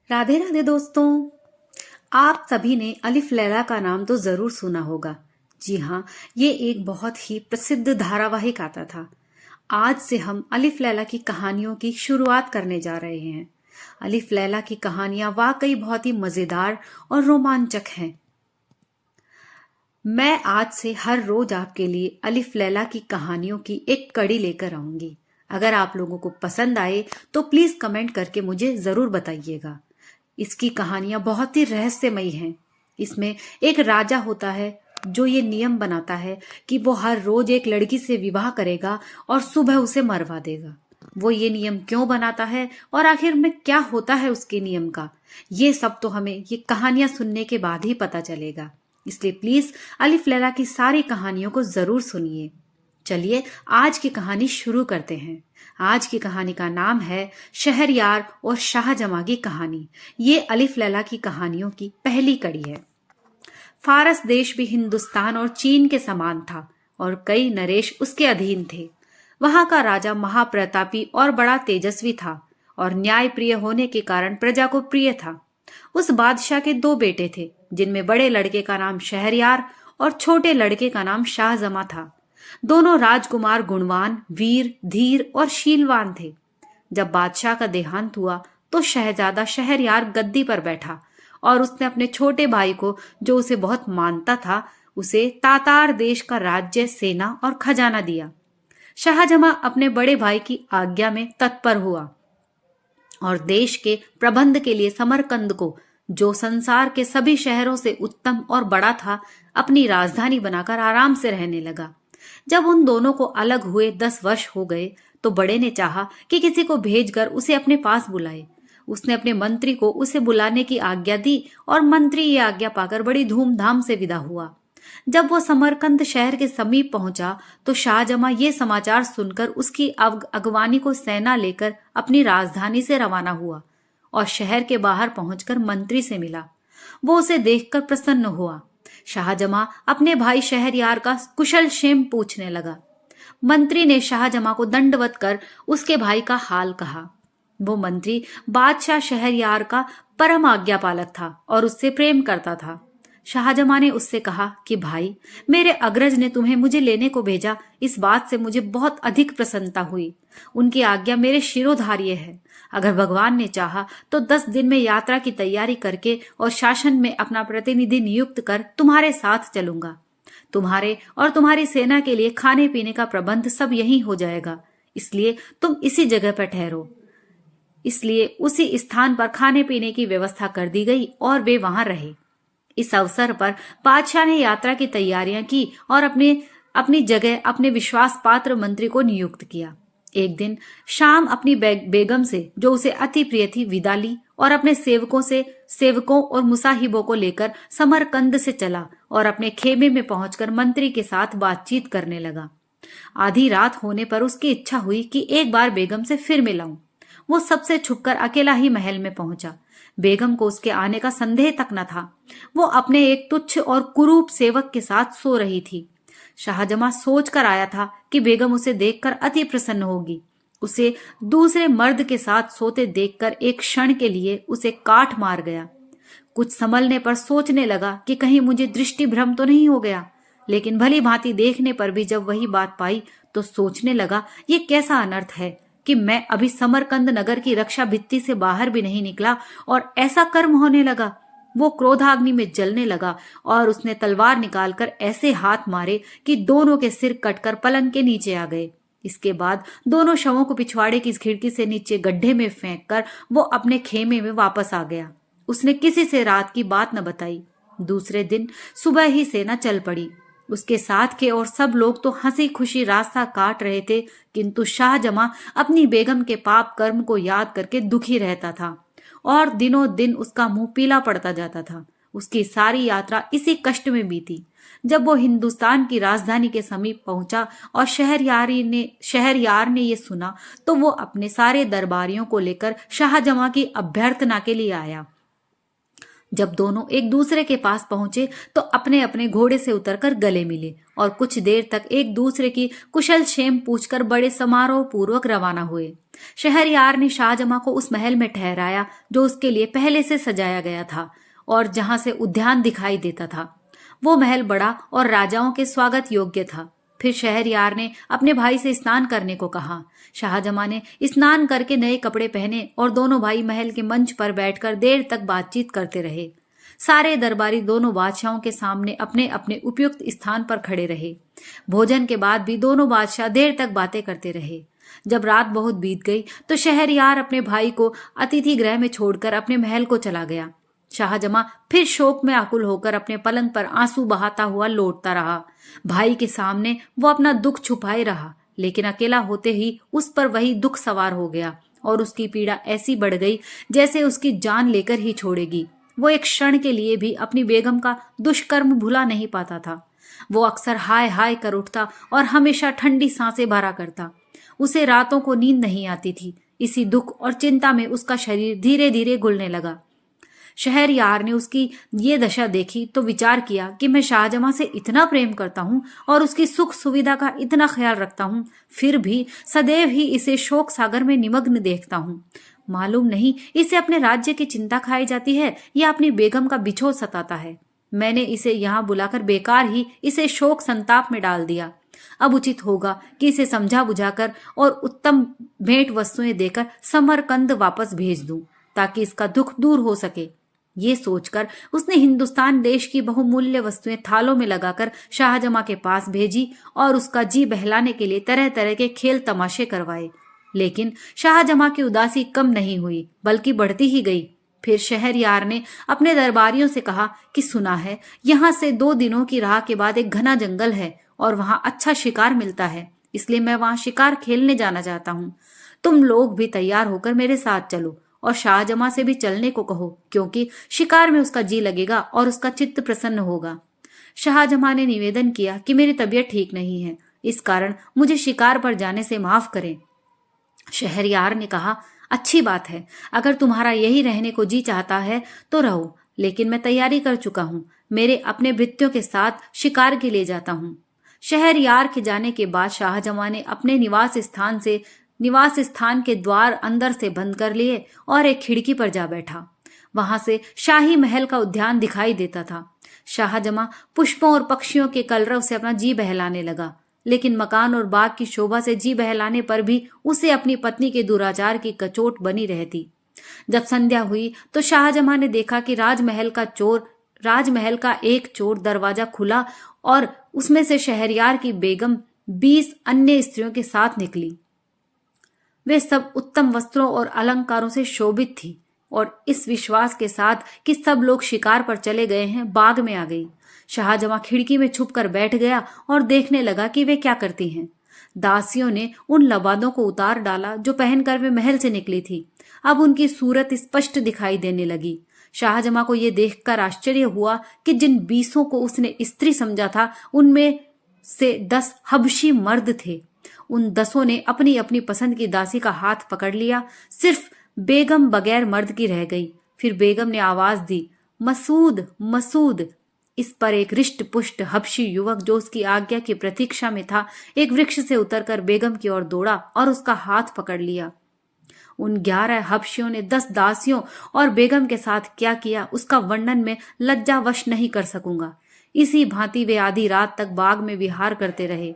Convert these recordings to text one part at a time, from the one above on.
राधे राधे दोस्तों। आप सभी ने अलिफ लैला का नाम तो जरूर सुना होगा। जी हाँ, ये एक बहुत ही प्रसिद्ध धारावाहिक आता था। आज से हम अलिफ लैला की कहानियों की शुरुआत करने जा रहे हैं। अलिफ लैला की कहानियां वाकई बहुत ही मजेदार और रोमांचक हैं। मैं आज से हर रोज आपके लिए अलिफ लैला की कहानियों की एक कड़ी लेकर आऊंगी। अगर आप लोगों को पसंद आए तो प्लीज कमेंट करके मुझे जरूर बताइएगा। इसकी कहानियां बहुत ही रहस्यमयी हैं। इसमें एक राजा होता है जो ये नियम बनाता है कि वो हर रोज एक लड़की से विवाह करेगा और सुबह उसे मरवा देगा। वो ये नियम क्यों बनाता है और आखिर में क्या होता है उसके नियम का, ये सब तो हमें ये कहानियां सुनने के बाद ही पता चलेगा। इसलिए प्लीज अलिफ लैला की सारी कहानियों को जरूर सुनिए। चलिए आज की कहानी शुरू करते हैं। आज की कहानी का नाम है शहरयार और शाहजमां की कहानी। ये अलिफ लैला की कहानियों की पहली कड़ी है। फारस देश भी हिंदुस्तान और चीन के समान था और कई नरेश उसके अधीन थे। वहां का राजा महाप्रतापी और बड़ा तेजस्वी था और न्याय प्रिय होने के कारण प्रजा को प्रिय था। उस बादशाह के दो बेटे थे, जिनमें बड़े लड़के का नाम शहरयार और छोटे लड़के का नाम शाहजमां था। दोनों राजकुमार गुणवान, वीर, धीर और शीलवान थे। जब बादशाह का देहांत हुआ तो शहजादा शहरयार गद्दी पर बैठा और उसने अपने छोटे भाई को, जो उसे बहुत मानता था, उसे तातार देश का राज्य, सेना और खजाना दिया। शाहजहां अपने बड़े भाई की आज्ञा में तत्पर हुआ और देश के प्रबंध के लिए समरकंद को, जो संसार के सभी शहरों से उत्तम और बड़ा था, अपनी राजधानी बनाकर आराम से रहने लगा। जब उन दोनों को अलग हुए 10 वर्ष हो गए तो बड़े ने चाहा कि किसी को भेजकर उसे अपने पास बुलाए। उसने अपने मंत्री को उसे बुलाने की आज्ञा दी और मंत्री ये आज्ञा पाकर बड़ी धूमधाम से विदा हुआ। जब वो समरकंद शहर के समीप पहुंचा तो शाहजहां ये समाचार सुनकर उसकी अगवानी को सेना लेकर अपनी राजधानी से रवाना हुआ और शहर के बाहर पहुंचकर मंत्री से मिला। वो उसे देखकर प्रसन्न हुआ। शाहजहां अपने भाई शहरयार का कुशल क्षेम पूछने लगा। मंत्री ने शाहजहां को दंडवत कर उसके भाई का हाल कहा। वो मंत्री बादशाह शहरयार का परम आज्ञापालक था और उससे प्रेम करता था। शाहजहां ने उससे कहा कि भाई, मेरे अग्रज ने तुम्हें मुझे लेने को भेजा, इस बात से मुझे बहुत अधिक प्रसन्नता हुई। उनकी आज्ञा मेरे शिरोधार्य है। अगर भगवान ने चाहा तो 10 दिन में यात्रा की तैयारी करके और शासन में अपना प्रतिनिधि नियुक्त कर तुम्हारे साथ चलूंगा। तुम्हारे और तुम्हारी सेना के लिए खाने पीने का प्रबंध सब यहीं हो जाएगा, इसलिए तुम इसी जगह पर ठहरो। इसलिए उसी स्थान पर खाने पीने की व्यवस्था कर दी गई और वे वहां रहे। इस अवसर पर बादशाह ने यात्रा की तैयारियां की और अपनी जगह अपने विश्वास पात्र मंत्री को नियुक्त किया। एक दिन शाम अपनी बेगम से, जो उसे अति प्रिय थी, विदा ली और अपने सेवकों और मुसाहिबों को लेकर समरकंद से चला और अपने खेमे में पहुंचकर मंत्री के साथ बातचीत करने लगा। आधी रात होने पर उसकी इच्छा हुई कि एक बार बेगम से फिर मिलाऊं। वो सबसे छुपकर अकेला ही महल में पहुंचा। बेगम को उसके आने का संदेह तक न था। वो अपने एक तुच्छ और कुरूप सेवक के साथ सो रही थी। शाहजहां सोच कर आया था कि बेगम उसे देखकर अति प्रसन्न होगी। उसे दूसरे मर्द के साथ सोते देखकर एक क्षण के लिए उसे काट मार गया। कुछ संभलने पर सोचने लगा कि कहीं मुझे दृष्टि भ्रम तो नहीं हो गया, लेकिन भली भांति देखने पर भी जब वही बात पाई तो सोचने लगा, ये कैसा अनर्थ है कि मैं अभी समरकंद नगर की रक्षा भित्ति से बाहर भी नहीं निकला और ऐसा कर्म होने लगा। वो क्रोधाग्नि में जलने लगा और उसने तलवार निकालकर ऐसे हाथ मारे कि दोनों के सिर कटकर पलंग के नीचे आ गए। इसके बाद दोनों शवों को पिछवाड़े की खिड़की से नीचे गड्ढे में फेंककर वो अपने खेमे में वापस आ गया। उसने किसी से रात की बात न बताई। दूसरे दिन सुबह ही सेना चल पड़ी। उसके साथ के और सब लोग तो हंसी खुशी रास्ता काट रहे थे, किंतु शाहजहां अपनी बेगम के पाप कर्म को याद करके दुखी रहता था और दिनों दिन उसका मुंह पीला पड़ता जाता था। उसकी सारी यात्रा इसी कष्ट में बीती। जब वो हिंदुस्तान की राजधानी के समीप पहुंचा और शहरयार ने ये सुना तो वो अपने सारे दरबारियों को लेकर शाहजहां की अभ्यर्थना के लिए आया। जब दोनों एक दूसरे के पास पहुंचे तो अपने अपने घोड़े से उतरकर गले मिले और कुछ देर तक एक दूसरे की कुशल क्षेम पूछकर बड़े समारोह पूर्वक रवाना हुए। शहरयार ने शाहजमां को उस महल में ठहराया जो उसके लिए पहले से सजाया गया था और जहां से उद्यान दिखाई देता था। वो महल बड़ा और राजाओं के स्वागत योग्य था। फिर शहरयार ने अपने भाई से स्नान करने को कहा। शाहजमां ने स्नान करके नए कपड़े पहने और दोनों भाई महल के मंच पर बैठकर देर तक बातचीत करते रहे। सारे दरबारी दोनों बादशाहों के सामने अपने अपने उपयुक्त स्थान पर खड़े रहे। भोजन के बाद भी दोनों बादशाह देर तक बातें करते रहे। जब रात बहुत बीत गई तो शहरयार अपने भाई को अतिथि गृह में छोड़कर अपने महल को चला गया। शाहजमां फिर शोक में आकुल होकर अपने पलंग पर आंसू बहाता हुआ लौटता रहा। भाई के सामने वो अपना दुख छुपाए रहा, लेकिन अकेला होते ही उस पर वही दुख सवार हो गया और उसकी पीड़ा ऐसी बढ़ गई जैसे उसकी जान लेकर ही छोड़ेगी। वो एक क्षण के लिए भी अपनी बेगम का दुष्कर्म भुला नहीं पाता था। वो अक्सर हाय हाय कर उठता और हमेशा ठंडी सांसें भरा करता। उसे रातों को नींद नहीं आती थी। इसी दुख और चिंता में उसका शरीर धीरे धीरे घुलने लगा। शहरयार ने उसकी ये दशा देखी तो विचार किया कि मैं शाहजमां से इतना प्रेम करता हूं और उसकी सुख सुविधा का इतना ख्याल रखता हूं, फिर भी सदैव ही इसे शोक सागर में निमग्न देखता हूं। मालूम नहीं इसे अपने राज्य की चिंता खाई जाती है या अपनी बेगम का बिछोह सताता है। मैंने इसे यहाँ बुलाकर बेकार ही इसे शोक संताप में डाल दिया। अब उचित होगा कि इसे समझा बुझाकर और उत्तम भेंट वस्तुएं देकर समरकंद वापस भेज दूं ताकि इसका दुख दूर हो सके। ये सोचकर उसने हिंदुस्तान देश की बहुमूल्य वस्तुएं थालों में लगाकर शाहजमां के पास भेजी और उसका जी बहलाने के लिए तरह तरह के खेल तमाशे करवाए। लेकिन शाहजमां की उदासी कम नहीं हुई बल्कि बढ़ती ही गई। फिर शहरयार ने अपने दरबारियों से कहा कि सुना है यहाँ से 2 दिनों की राह के बाद एक घना जंगल है और वहां अच्छा शिकार मिलता है, इसलिए मैं वहां शिकार खेलने जाना चाहता हूँ। तुम लोग भी तैयार होकर मेरे साथ चलो और शाहजमां से भी चलने को कहो, क्योंकि शिकार में उसका जी लगेगा और उसका चित्त प्रसन्न होगा। शाहजमां ने निवेदन किया कि मेरी तबीयत ठीक नहीं है, इस कारण मुझे शिकार पर जाने से माफ करें। शहरयार ने कहा, अच्छी बात है, अगर तुम्हारा यही रहने को जी चाहता है तो रहो, लेकिन मैं तैयारी कर चुका हूँ। मेरे अपने भृत्यों के साथ शिकार के लिए जाता हूँ। शहरयार के जाने के बाद शाहजमां ने अपने निवास स्थान के द्वार अंदर से बंद कर लिए और एक खिड़की पर जा बैठा। वहां से शाही महल का उद्यान दिखाई देता था। शाहजमां पुष्पों और पक्षियों के कलरव से अपना जी बहलाने लगा, लेकिन मकान और बाग की शोभा से जी बहलाने पर भी उसे अपनी पत्नी के दुराचार की कचोट बनी रहती। जब संध्या हुई तो शाहजमां ने देखा कि राजमहल का एक चोर दरवाजा खुला और उसमें से शहरयार की बेगम 20 अन्य स्त्रियों के साथ निकली। वे सब उत्तम वस्त्रों और अलंकारों से शोभित थी और इस विश्वास के साथ कि सब लोग शिकार पर चले गए हैं बाग में आ गई। शाहजमां खिड़की में छुपकर बैठ गया और देखने लगा कि वे क्या करती हैं। दासियों ने उन लबादों को उतार डाला जो पहनकर वे महल से निकली थी। अब उनकी सूरत स्पष्ट दिखाई देने लगी। शाहजमां को यह देखकर आश्चर्य हुआ कि जिन 20 को उसने स्त्री समझा था उनमें से 10 हबशी मर्द थे। उन 10 ने अपनी अपनी पसंद की दासी का हाथ पकड़ लिया। सिर्फ बेगम बगैर मर्द की रह गई। फिर बेगम ने आवाज दी, मसूद मसूद। इस पर एक रिष्ट पुष्ट हबशी युवक जो उसकी आज्ञा की प्रतीक्षा में था एक वृक्ष से उतरकर बेगम की ओर दौड़ा और उसका हाथ पकड़ लिया। उन 11 हबशियों ने 10 दासियों और बेगम के साथ क्या किया उसका वर्णन में लज्जावश नहीं कर सकूंगा। इसी भांति वे आधी रात तक बाग में विहार करते रहे।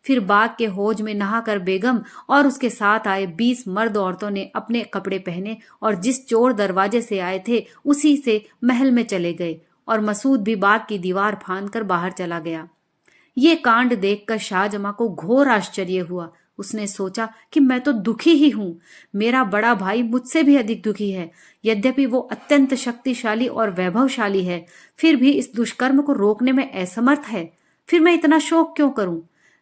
फिर बाग के हौज में नहाकर बेगम और उसके साथ आए 20 मर्द औरतों ने अपने कपड़े पहने और जिस चोर दरवाजे से आए थे उसी से महल में चले गए और मसूद भी बाग की दीवार फांदकर बाहर चला गया। ये कांड देखकर शाहजमां को घोर आश्चर्य हुआ। उसने सोचा कि मैं तो दुखी ही हूं, मेरा बड़ा भाई मुझसे भी अधिक दुखी है। यद्यपि वो अत्यंत शक्तिशाली और वैभवशाली है, फिर भी इस दुष्कर्म को रोकने में असमर्थ है। फिर मैं इतना शोक क्यों करूं?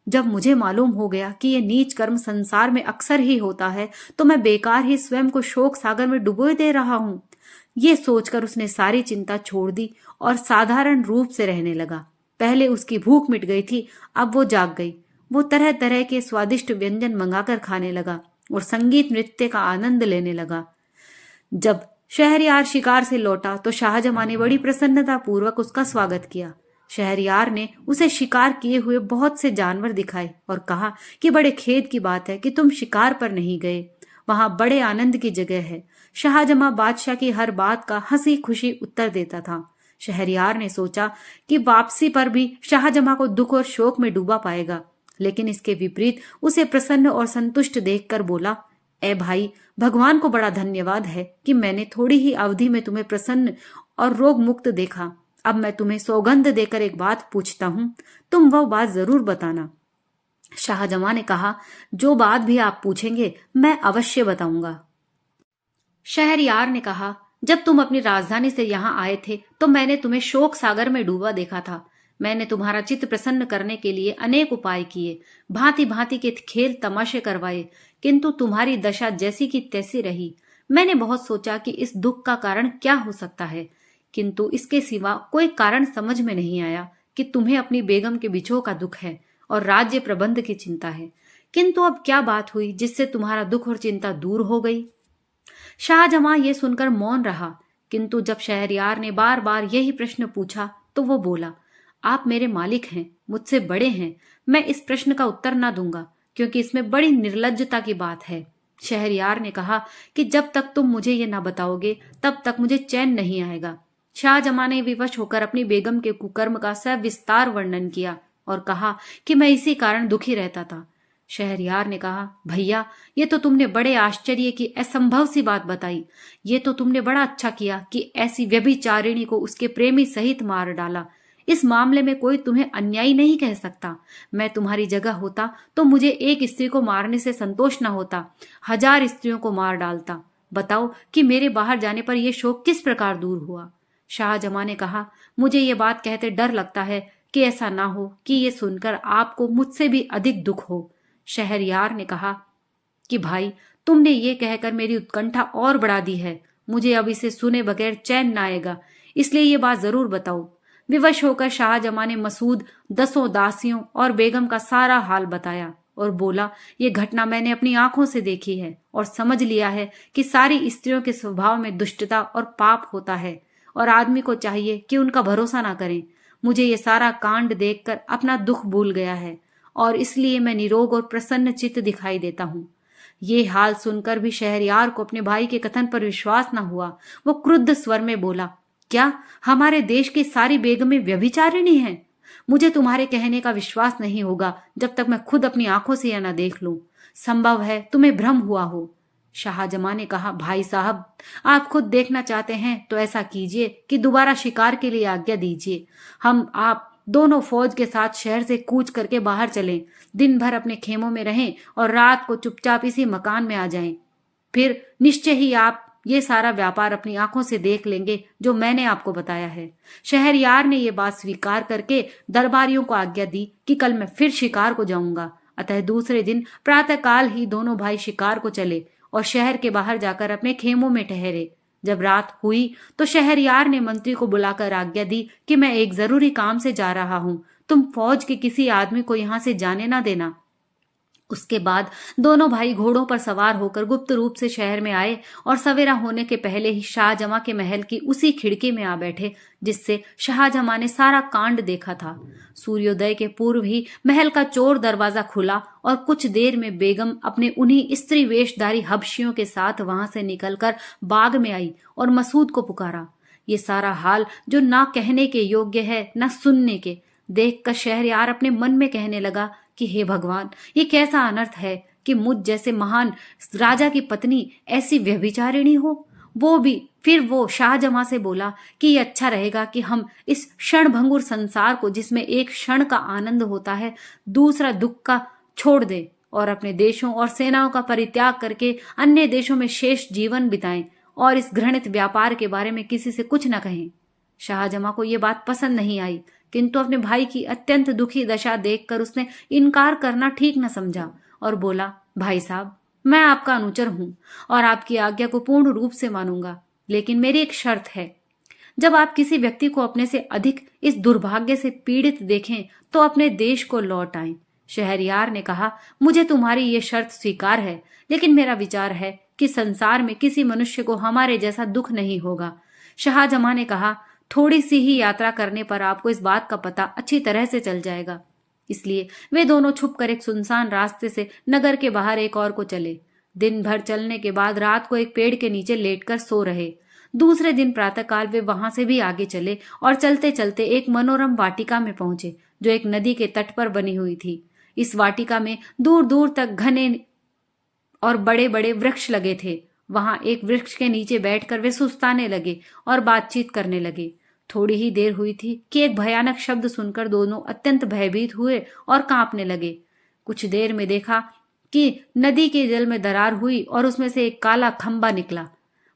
जब मुझे मालूम हो गया कि ये नीच कर्म संसार में अक्सर ही होता है, तो मैं बेकार ही स्वयं को शोक सागर में डुबोए दे रहा हूं। ये सोचकर उसने सारी चिंता छोड़ दी और साधारण रूप से रहने लगा। पहले उसकी भूख मिट गई थी, अब वो जाग गई। वो तरह तरह के स्वादिष्ट व्यंजन मंगाकर खाने लगा और संगीत नृत्य का आनंद लेने लगा। जब शहरयार शिकार से लौटा तो शाहजमां ने बड़ी प्रसन्नता पूर्वक उसका स्वागत किया। शहरयार ने उसे शिकार किए हुए बहुत से जानवर दिखाए और कहा कि बड़े खेद की बात है कि तुम शिकार पर नहीं गए, वहां बड़े आनंद की जगह है। शाहजमां बादशाह की हर बात का हंसी खुशी उत्तर देता था। शहरयार ने सोचा कि वापसी पर भी शाहजमां को दुख और शोक में डूबा पाएगा, लेकिन इसके विपरीत उसे प्रसन्न और संतुष्ट देखकर बोला, ए भाई, भगवान को बड़ा धन्यवाद है कि मैंने थोड़ी ही अवधि में तुम्हें प्रसन्न और रोग मुक्त देखा। अब मैं तुम्हें सौगंध देकर एक बात पूछता हूं, तुम वह बात जरूर बताना। शाहजमां ने कहा, जो बात भी आप पूछेंगे मैं अवश्य बताऊंगा। शहरयार ने कहा, जब तुम अपनी राजधानी से यहाँ आए थे तो मैंने तुम्हें शोक सागर में डूबा देखा था। मैंने तुम्हारा चित्त प्रसन्न करने के लिए अनेक उपाय किए, भांति भांति के खेल तमाशे करवाए, किंतु तुम्हारी दशा जैसी की तैसी रही। मैंने बहुत सोचा कि इस दुख का कारण क्या हो सकता है, किंतु इसके सिवा कोई कारण समझ में नहीं आया कि तुम्हें अपनी बेगम के बिछोह का दुख है और राज्य प्रबंध की चिंता है। किंतु अब क्या बात हुई जिससे तुम्हारा दुख और चिंता दूर हो गई? शाहजमां ये सुनकर मौन रहा, किंतु जब शहरयार ने बार बार यही प्रश्न पूछा तो वो बोला, आप मेरे मालिक हैं, मुझसे बड़े हैं, मैं इस प्रश्न का उत्तर ना दूंगा क्योंकि इसमें बड़ी निर्लज्जता की बात है। शहरयार ने कहा कि जब तक तुम मुझे ये ना बताओगे तब तक मुझे चैन नहीं आएगा। शाहजमां ने विवश होकर अपनी बेगम के कुकर्म का सविस्तार वर्णन किया और कहा कि मैं इसी कारण दुखी रहता था। शहरयार ने कहा, भैया, ये तो तुमने बड़े आश्चर्य की असंभव सी बात बताई। ये तो तुमने बड़ा अच्छा किया कि ऐसी व्यभिचारिणी को उसके प्रेमी सहित मार डाला। इस मामले में कोई तुम्हें अन्यायी नहीं कह सकता। मैं तुम्हारी जगह होता तो मुझे एक स्त्री को मारने से संतोष न होता, 1000 स्त्रियों को मार डालता। बताओ कि मेरे बाहर जाने पर यह शोक किस प्रकार दूर हुआ। शाहजमां ने कहा, मुझे ये बात कहते डर लगता है कि ऐसा ना हो कि ये सुनकर आपको मुझसे भी अधिक दुख हो। शहरयार ने कहा कि भाई, तुमने ये कहकर मेरी उत्कंठा और बढ़ा दी है। मुझे अब इसे सुने बगैर चैन न आएगा, इसलिए ये बात जरूर बताओ। विवश होकर शाहजमां ने मसूद, 10 दासियों और बेगम का सारा हाल बताया और बोला, ये घटना मैंने अपनी आंखों से देखी है और समझ लिया है कि सारी स्त्रियों के स्वभाव में दुष्टता और पाप होता है और आदमी को चाहिए कि उनका भरोसा ना करें। मुझे ये सारा कांड देखकर अपना दुख भूल गया है और इसलिए मैं निरोग और प्रसन्न चित्त दिखाई देता हूँ। ये हाल सुनकर भी शहरयार को अपने भाई के कथन पर विश्वास न हुआ। वो क्रुद्ध स्वर में बोला, क्या हमारे देश की सारी बेगमें व्यभिचारिणी हैं? मुझे तुम्हारे कहने का विश्वास नहीं होगा जब तक मैं खुद अपनी आंखों से यह न देख लूं। संभव है तुम्हें भ्रम हुआ हो। शाहजमां ने कहा, भाई साहब, आप खुद देखना चाहते हैं तो ऐसा कीजिए कि दोबारा शिकार के लिए आज्ञा दीजिए। हम आप दोनों फौज के साथ शहर से कूच करके बाहर चलें, दिन भर अपने खेमों में रहें और रात को चुपचाप इसी मकान में आ जाएं। फिर निश्चय ही आप ये सारा व्यापार अपनी आंखों से देख लेंगे जो मैंने आपको बताया है। शहरयार ने ये बात स्वीकार करके दरबारियों को आज्ञा दी कि कल मैं फिर शिकार को जाऊंगा। अतः दूसरे दिन प्रातःकाल ही दोनों भाई शिकार को चले और शहर के बाहर जाकर अपने खेमों में ठहरे। जब रात हुई तो शहरयार ने मंत्री को बुलाकर आज्ञा दी कि मैं एक जरूरी काम से जा रहा हूं, तुम फौज के किसी आदमी को यहां से जाने ना देना। उसके बाद दोनों भाई घोड़ों पर सवार होकर गुप्त रूप से शहर में आए और सवेरा होने के पहले ही शाहजमां के महल की उसी खिड़की में आ बैठे जिससे शाहजमां ने सारा कांड देखा था। सूर्योदय के पूर्व ही महल का चोर दरवाजा खुला और कुछ देर में बेगम अपने उन्हीं स्त्री वेशधारी हबशियों के साथ वहां से निकलकर बाग में आई और मसूद को पुकारा। ये सारा हाल जो ना कहने के योग्य है ना सुनने के, देखकर शहरयार अपने मन में कहने लगा कि हे भगवान, ये कैसा अनर्थ है कि मुझ जैसे महान राजा की पत्नी ऐसी व्यभिचारिणी हो। वो भी फिर वो शाहजमां से बोला कि ये अच्छा रहेगा कि हम इस क्षणभंगुर संसार को, जिसमें एक क्षण का आनंद होता है, दूसरा दुख का, छोड़ दे और अपने देशों और सेनाओं का परित्याग करके अन्य देशों में शेष जीवन बिताएं और इस घृणित व्यापार के बारे में किसी से कुछ न कहें। शाहजमां को ये बात पसंद नहीं आई, किंतु अपने भाई की अत्यंत दुखी दशा देखकर उसने इनकार करना ठीक न समझा और बोला, भाई साहब, मैं आपका अनुचर हूं और आपकी आज्ञा को पूर्ण रूप से मानूंगा, लेकिन मेरी एक शर्त है। जब आप किसी व्यक्ति को अपने से अधिक इस दुर्भाग्य से पीड़ित देखें तो अपने देश को लौट आएं। शहरयार ने कहा, मुझे तुम्हारी ये शर्त स्वीकार है, लेकिन मेरा विचार है कि संसार में किसी मनुष्य को हमारे जैसा दुख नहीं होगा। शाहजमां ने कहा, थोड़ी सी ही यात्रा करने पर आपको इस बात का पता अच्छी तरह से चल जाएगा। इसलिए वे दोनों छुपकर एक सुनसान रास्ते से नगर के बाहर एक और को चले। दिन भर चलने के बाद रात को एक पेड़ के नीचे लेटकर सो रहे। दूसरे दिन प्रातःकाल वे वहां से भी आगे चले और चलते चलते एक मनोरम वाटिका में पहुंचे जो एक नदी के तट पर बनी हुई थी। इस वाटिका में दूर दूर तक घने और बड़े बड़े वृक्ष लगे थे। वहां एक वृक्ष के नीचे बैठकर वे सुस्ताने लगे और बातचीत करने लगे। थोड़ी ही देर हुई थी कि एक भयानक शब्द सुनकर दोनों अत्यंत भयभीत हुए और कांपने लगे। कुछ देर में देखा कि नदी के जल में दरार हुई और उसमें से एक काला खंबा निकला।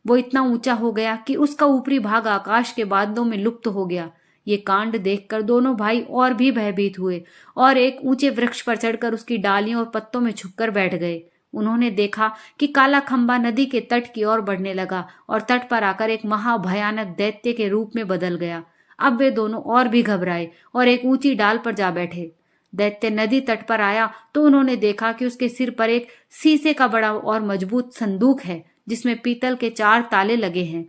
वो इतना ऊंचा हो गया कि उसका ऊपरी भाग आकाश के बादलों में लुप्त हो गया। ये कांड देखकर दोनों भाई और भी भयभीत हुए और एक ऊंचे वृक्ष पर चढ़कर उसकी डालियों और पत्तों में छुपकर बैठ गए। उन्होंने देखा कि काला खंबा नदी के तट की ओर बढ़ने लगा और तट पर आकर एक महाभयानक दैत्य के रूप में बदल गया। अब वे दोनों और भी घबराए और एक ऊंची डाल पर जा बैठे। दैत्य नदी तट पर आया तो उन्होंने देखा कि उसके सिर पर एक शीशे का बड़ा और मजबूत संदूक है जिसमें पीतल के 4 ताले लगे हैं।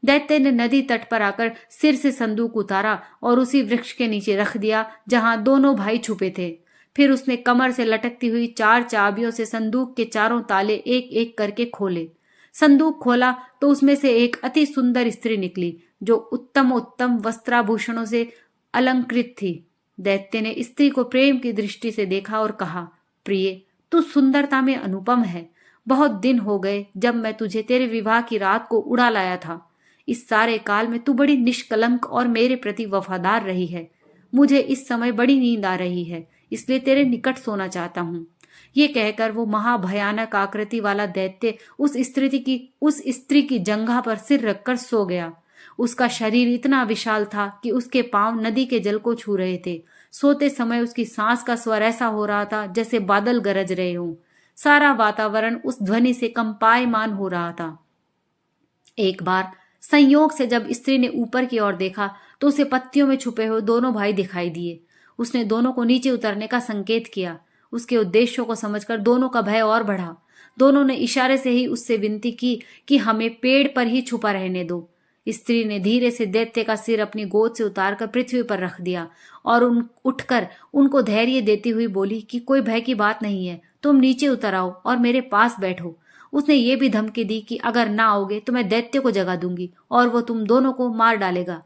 दैत्य ने नदी तट पर आकर सिर से संदूक उतारा और उसी वृक्ष के नीचे रख दिया जहां दोनों भाई छुपे थे। फिर उसने कमर से लटकती हुई 4 चाबियों से संदूक के चारों ताले एक एक करके खोले। संदूक खोला तो उसमें से एक अति सुंदर स्त्री निकली जो उत्तम उत्तम वस्त्राभूषणों से अलंकृत थी। दैत्य ने स्त्री को प्रेम की दृष्टि से देखा और कहा, प्रिय, तू सुंदरता में अनुपम है। बहुत दिन हो गए जब मैं तुझे तेरे विवाह की रात को उड़ा लाया था। इस सारे काल में तू बड़ी निष्कलंक और मेरे प्रति वफादार रही है। मुझे इस समय बड़ी नींद आ रही है, इसलिए तेरे निकट सोना चाहता हूँ। ये कहकर वो महाभयानक आकृति वाला दैत्य उस स्त्री की जंघा पर सिर रखकर सो गया। उसका शरीर इतना विशाल था कि उसके पांव नदी के जल को छू रहे थे। सोते समय उसकी सांस का स्वर ऐसा हो रहा था जैसे बादल गरज रहे हों। सारा वातावरण उस ध्वनि से कंपायमान हो रहा था। एक बार संयोग से जब स्त्री ने ऊपर की ओर देखा तो उसे पत्तियों में छुपे हुए दोनों भाई दिखाई दिए। उसने दोनों को नीचे उतरने का संकेत किया। उसके उद्देश्यों को समझकर दोनों का भय और बढ़ा। दोनों ने इशारे से ही उससे विनती की कि हमें पेड़ पर ही छुपा रहने दो। स्त्री ने धीरे से दैत्य का सिर अपनी गोद से उतारकर पृथ्वी पर रख दिया और उठकर उनको धैर्य देती हुई बोली कि कोई भय की बात नहीं है, तुम नीचे उतर आओ और मेरे पास बैठो। उसने ये भी धमकी दी कि अगर ना आओगे तो मैं दैत्य को जगा दूंगी और वो तुम दोनों को मार डालेगा।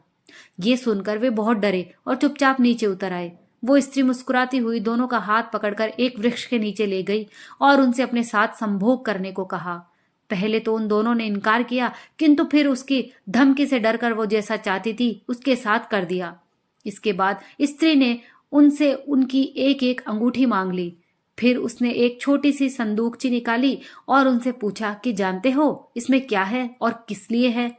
ये सुनकर वे बहुत डरे और चुपचाप नीचे उतर आए। वो स्त्री मुस्कुराती हुई दोनों का हाथ पकड़कर एक वृक्ष के नीचे ले गई और उनसे अपने साथ संभोग करने को कहा। पहले तो उन दोनों ने इनकार किया, किंतु फिर उसकी धमकी से डरकर वो जैसा चाहती थी उसके साथ कर दिया। इसके बाद स्त्री ने उनसे उनकी एक एक अंगूठी मांग ली। फिर उसने एक छोटी सी संदूकची निकाली और उनसे पूछा कि जानते हो इसमें क्या है और किस लिए है।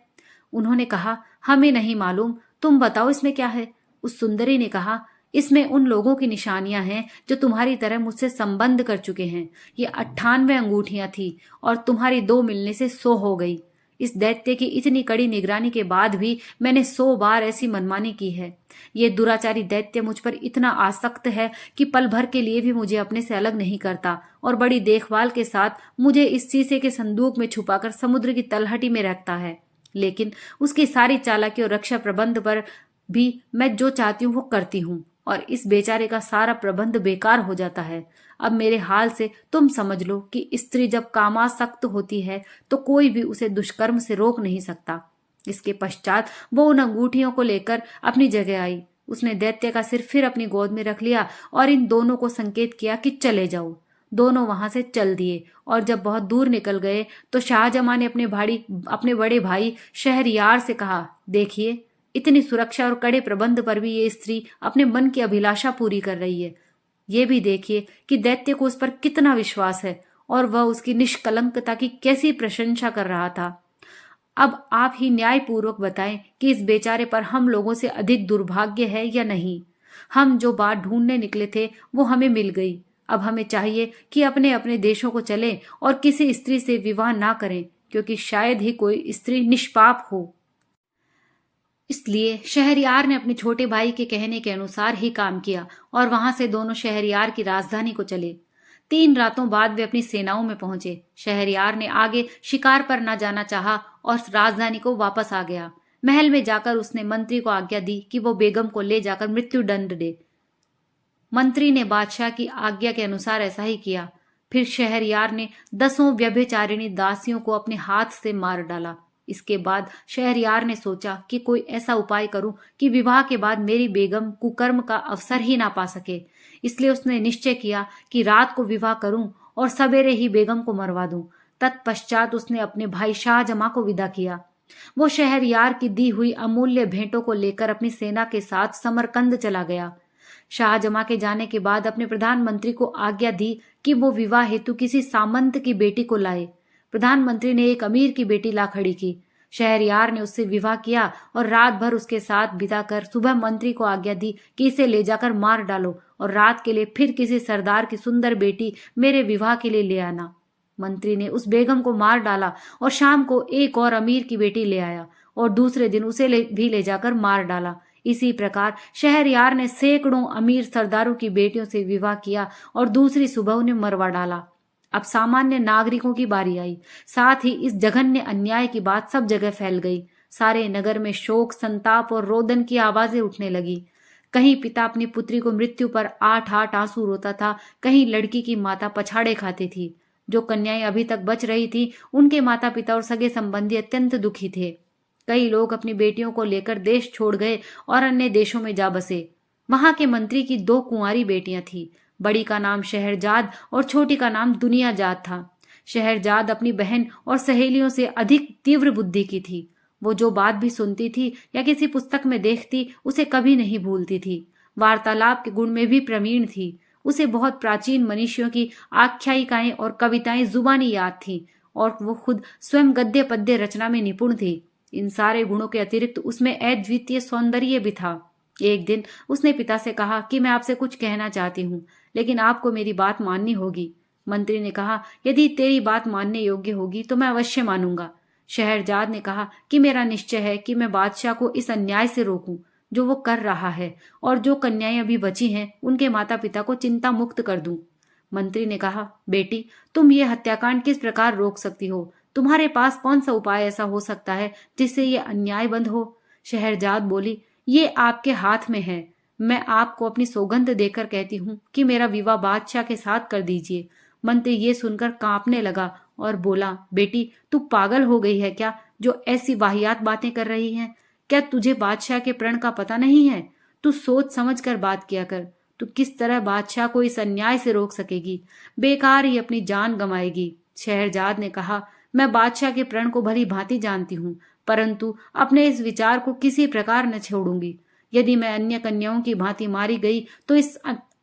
उन्होंने कहा, हमें नहीं मालूम, तुम बताओ इसमें क्या है। उस सुंदरी ने कहा, इसमें उन लोगों की निशानियां हैं जो तुम्हारी तरह मुझसे संबंध कर चुके हैं। ये 98 अंगूठियां थी और तुम्हारी 2 मिलने से 100 हो गई। इस दैत्य की इतनी कड़ी निगरानी के बाद भी मैंने 100 बार ऐसी मनमानी की है। ये दुराचारी दैत्य मुझ पर इतना आसक्त है कि पल भर के लिए भी मुझे अपने से अलग नहीं करता और बड़ी देखभाल के साथ मुझे इस शीशे के संदूक में छुपाकर समुद्र की तलहटी में रखता है। लेकिन उसकी सारी चालाकी और रक्षा प्रबंध पर भी मैं जो चाहती हूँ वो करती हूँ और इस बेचारे का सारा प्रबंध बेकार हो जाता है। अब मेरे हाल से तुम समझ लो कि स्त्री जब कामासक्त होती है तो कोई भी उसे दुष्कर्म से रोक नहीं सकता। इसके पश्चात वो उन अंगूठियों को लेकर अपनी जगह आई। उसने दैत्य का सिर फिर अपनी गोद में रख लिया और इन दोनों को संकेत किया कि चले जाओ। दोनों वहां से चल दिए और जब बहुत दूर निकल गए तो शाहजमां ने अपने बड़े भाई शहरयार से कहा, देखिए, इतनी सुरक्षा और कड़े प्रबंध पर भी ये स्त्री अपने मन की अभिलाषा पूरी कर रही है। ये भी देखिए कि दैत्य को उस पर कितना विश्वास है और वह उसकी निष्कलंकता की कैसी प्रशंसा कर रहा था। अब आप ही न्यायपूर्वक बताएं कि इस बेचारे पर हम लोगों से अधिक दुर्भाग्य है या नहीं। हम जो बात ढूंढने निकले थे वो हमें मिल गई। अब हमें चाहिए कि अपने अपने देशों को चलें और किसी स्त्री से विवाह ना करें, क्योंकि शायद ही कोई स्त्री निष्पाप हो। इसलिए शहरयार ने अपने छोटे भाई के कहने के अनुसार ही काम किया और वहां से दोनों शहरयार की राजधानी को चले। 3 रातों बाद वे अपनी सेनाओं में पहुंचे। शहरयार ने आगे शिकार पर न जाना चाहा और राजधानी को वापस आ गया। महल में जाकर उसने मंत्री को आज्ञा दी कि वो बेगम को ले जाकर मृत्यु दंड दे। मंत्री ने बादशाह की आज्ञा के अनुसार ऐसा ही किया। फिर शहरयार ने 10 व्यभिचारिणी दासियों को अपने हाथ से मार डाला। इसके बाद शहरयार ने सोचा कि कोई ऐसा उपाय करूं कि विवाह के बाद मेरी बेगम कुकर्म का अवसर ही ना पा सके। इसलिए उसने निश्चय किया कि रात को विवाह करूं और सवेरे ही बेगम को मरवा दूं। तत्पश्चात उसने अपने भाई शाहजमां को विदा किया। वो शहरयार की दी हुई अमूल्य भेंटों को लेकर अपनी सेना के साथ समरकंद चला गया। शाहजमां के जाने के बाद अपने प्रधानमंत्री को आज्ञा दी कि वो विवाह हेतु किसी सामंत की बेटी को लाए। प्रधानमंत्री ने एक अमीर की बेटी ला खड़ी की। शहरयार ने उससे विवाह किया और रात भर उसके साथ बिताकर सुबह मंत्री को आज्ञा दी कि इसे ले जाकर मार डालो और रात के लिए फिर किसी सरदार की सुंदर बेटी मेरे विवाह के लिए ले आना। मंत्री ने उस बेगम को मार डाला और शाम को एक और अमीर की बेटी ले आया और दूसरे दिन उसे भी ले जाकर मार डाला। इसी प्रकार शहरयार ने सैकड़ों अमीर सरदारों की बेटियों से विवाह किया और दूसरी सुबह उन्हें मरवा डाला। अब सामान्य नागरिकों की बारी आई। साथ ही इस जघन्य अन्याय की बात सब जगह फैल गई। सारे नगर में शोक, संताप और रोदन की आवाजें उठने लगी। कहीं पिता अपनी पुत्री को मृत्यु पर 8-8 आंसू रोता था, कहीं लड़की की माता पछाड़े खाती थी। जो कन्याएं अभी तक बच रही थी, उनके माता पिता और सगे संबंधी अत्यंत दुखी थे। कई लोग अपनी बेटियों को लेकर देश छोड़ गए और अन्य देशों में जा बसे। वहां के मंत्री की 2 कुंवारी बेटियां थी। बड़ी का नाम शहरजाद और छोटी का नाम दुनियाजाद था। शहरजाद अपनी बहन और सहेलियों से अधिक तीव्र बुद्धि की थी। वो जो बात भी सुनती थी या किसी पुस्तक में देखती, उसे कभी नहीं भूलती थी। वार्तालाप के गुण में भी प्रवीण थी। उसे बहुत प्राचीन मनीषियों की आख्यायिकाएं और कविताएं जुबानी याद थी और वो खुद स्वयं गद्य पद्य रचना में निपुण थी। इन सारे गुणों के अतिरिक्त उसमें अद्वितीय सौंदर्य भी था। एक दिन उसने पिता से कहा कि मैं आपसे कुछ कहना चाहती हूँ, लेकिन आपको मेरी बात माननी होगी। मंत्री ने कहा, यदि तेरी बात मानने योग्य होगी तो मैं अवश्य मानूंगा। शहरजाद ने कहा कि मेरा निश्चय है कि मैं बादशाह को इस अन्याय से रोकूं जो वो कर रहा है और जो कन्याएं अभी बची हैं उनके माता पिता को चिंता मुक्त कर दूं। मंत्री ने कहा, बेटी, तुम ये हत्याकांड किस प्रकार रोक सकती हो? तुम्हारे पास कौन सा उपाय ऐसा हो सकता है जिससे ये अन्याय बंद हो? शहरजाद बोली, ये आपके हाथ में है। मैं आपको अपनी सौगंध देकर कहती हूँ कि मेरा विवाह बादशाह के साथ कर दीजिए। मंत्री ये सुनकर कांपने लगा और बोला, बेटी, तू पागल हो गई है क्या जो ऐसी वाहियात बातें कर रही है? क्या तुझे बादशाह के प्रण का पता नहीं है? तू सोच समझ कर बात किया कर। तू किस तरह बादशाह को इस अन्याय से रोक सकेगी? बेकार ही अपनी जान गंवाएगी। शहरजाद ने कहा, मैं बादशाह के प्रण को भली भांति जानती हूँ, परंतु अपने इस विचार को किसी प्रकार न छोड़ूंगी। यदि मैं अन्य कन्याओं की भांति मारी गई तो इस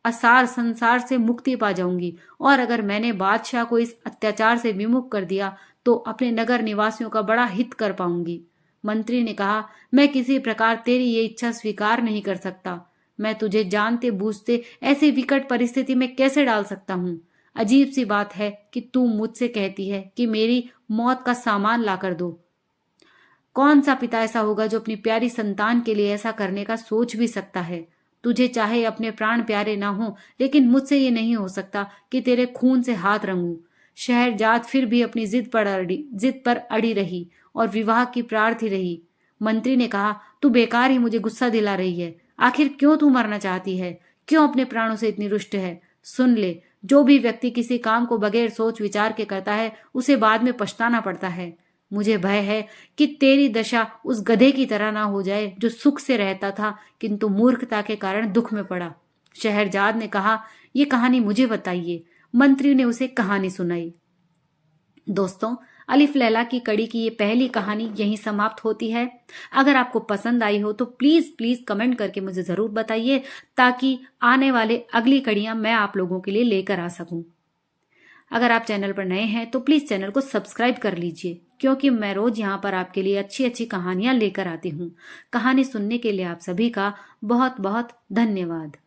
असार संसार से मुक्ति पा जाऊंगी, और अगर मैंने बादशाह को इस अत्याचार से विमुख कर दिया तो अपने नगर निवासियों का बड़ा हित कर पाऊंगी। मंत्री ने कहा, मैं किसी प्रकार तेरी ये इच्छा स्वीकार नहीं कर सकता। मैं तुझे जानते बूझते ऐसी विकट परिस्थिति में कैसे डाल सकता हूँ? अजीब सी बात है कि तू मुझसे कहती है कि मेरी मौत का सामान ला कर दो। कौन सा पिता ऐसा होगा जो अपनी प्यारी संतान के लिए ऐसा करने का सोच भी सकता है? तुझे चाहे अपने प्राण प्यारे ना हो, लेकिन मुझसे ये नहीं हो सकता कि तेरे खून से हाथ रंगूं। शहरजाद फिर भी अपनी जिद पर अड़ी रही और विवाह की प्रार्थी रही। मंत्री ने कहा, तू बेकार ही मुझे गुस्सा दिला रही है। आखिर क्यों तू मरना चाहती है? क्यों अपने प्राणों से इतनी रुष्ट है? सुन ले, जो भी व्यक्ति किसी काम को बगैर सोच विचार के करता है उसे बाद में पछताना पड़ता है। मुझे भय है कि तेरी दशा उस गधे की तरह ना हो जाए जो सुख से रहता था किंतु मूर्खता के कारण दुख में पड़ा। शहरजाद ने कहा, ये कहानी मुझे बताइए। मंत्री ने उसे कहानी सुनाई। दोस्तों, अलिफ लैला की कड़ी की ये पहली कहानी यहीं समाप्त होती है। अगर आपको पसंद आई हो तो प्लीज कमेंट करके मुझे जरूर बताइए, ताकि आने वाले अगली कड़ियां मैं आप लोगों के लिए लेकर आ सकूं। अगर आप चैनल पर नए हैं तो प्लीज चैनल को सब्सक्राइब कर लीजिए, क्योंकि मैं रोज यहाँ पर आपके लिए अच्छी अच्छी कहानियां लेकर आती हूँ। कहानी सुनने के लिए आप सभी का बहुत बहुत धन्यवाद।